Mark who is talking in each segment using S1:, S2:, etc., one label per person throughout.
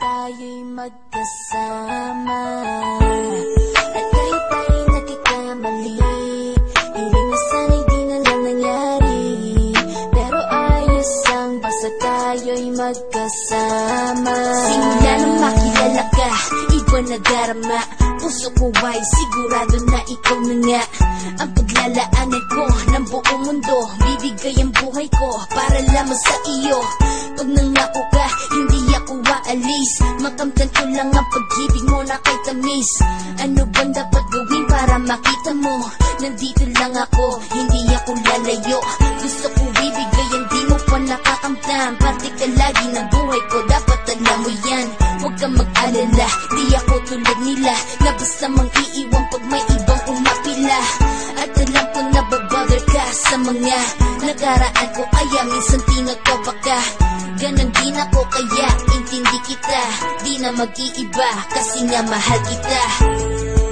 S1: tayo'y magkasama. At kahit tayo'y nagkakamali, hiling na sana'y di na lang nangyari. Pero ayos lang basta tayo'y magkasama. Simula nang makilala ka, iba na darama. Puso ko ay sigurado na ikaw na nga ang paglalaanan ko ng buong mundo. Bibigay ang buhay ko para lamang sa iyo. Pag nangako ka, hindi ako aalis. Makamtan ko lang ang pag-ibig mo na kay tamis. Ano bang dapat gawin para makita mo? Nandito lang ako, hindi ako lalayo. Gusto ko bibigay ang di mo pa nakakamtan. Parte ka lagi ng buhay ko, dapat alam mo yan. Huwag kang mag-alala, di ako tulad nila na basta mang iiwan pag may ibang umapila. At alam ko na babother ka sa mga nakaraan ko, kaya minsan tinatawa ka. Ganon din ako kaya intindi kita. Di na mag-iiba kasi nga mahal kita.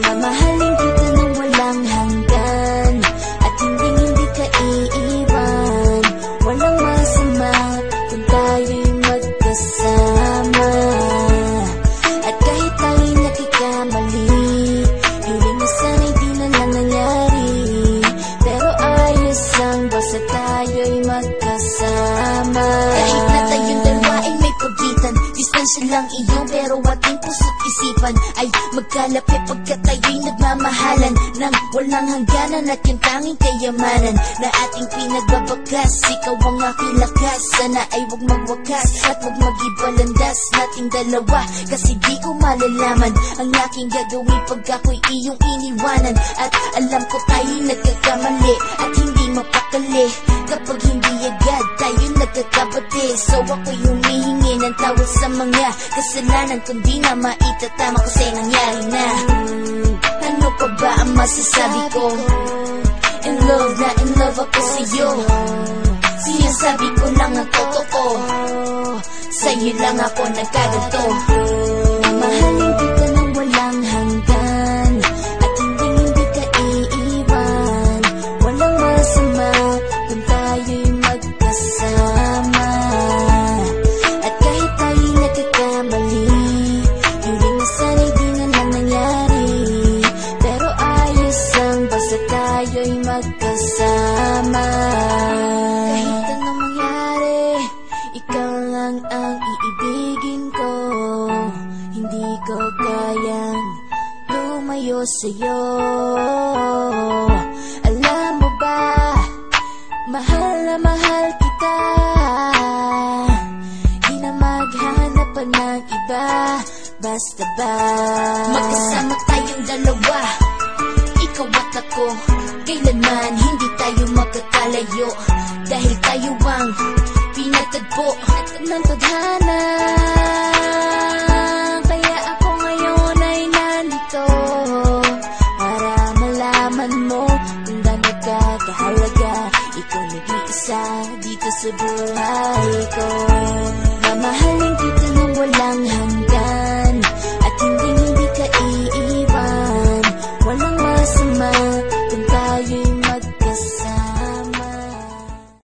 S1: Mamahalin kita nang walang hanggan, at hindi ka iiwan. Walang masama kung tayo'y magkasama. At kahit tayo'y nagkakamali, hiling na sana'y di na lang nangyari. Pero ayos lang basta tayo'y magkasama. Kahit na tayong dalawa ay may pagitan, distansya lang iyo pero ating puso't isipan ay magkalapit pagkat tayo'y nagmamahalan ng walang hangganan. At yung tanging kayamanan na ating pinagbabakas, ikaw ang aking lakas. Sana ay huwag magwakas at huwag mag-ibalandas nating dalawa, kasi di ko malalaman ang aking gagawin pag ako'y iyong iniwanan. At alam ko tayo'y nagkakamali at hindi mapakali kapag hindi agad tayo nagkakabati. So ako'y humihingi ng tawad sa mga kasalanan kung di na maitatama kasi nangyari na. Ano pa ba ang masasabi ko? In love na in love ako sa'yo. Sinasabi ko lang ang totoo, sa'yo lang ako nagkaganto. Mahalin kita nang walang hanggan, at hindi ka iiwan. Walang masama kung tayo'y magkasama. At kahit tayo'y nagkakamali, hiling na sana'y di na lang nangyari. Pero ayos lang basta tayo'y magkasama. Kahit anong mangyari, ikaw lang ang iibigin ko. Hindi ko kayang lumayo sa'yo. Alam mo ba, mahal na mahal kita. Di na maghanap pa ng iba, basta ba magkasama tayong dalawa, ikaw at ako. Kailanman hindi tayo magkakalayo, dahil tayo ang pinatagpo ng tadhana. Kaya ako ngayon ay nandito para malaman mo kung gaano ka kahalaga. Ikaw nag-iisa dito sa buhay ko.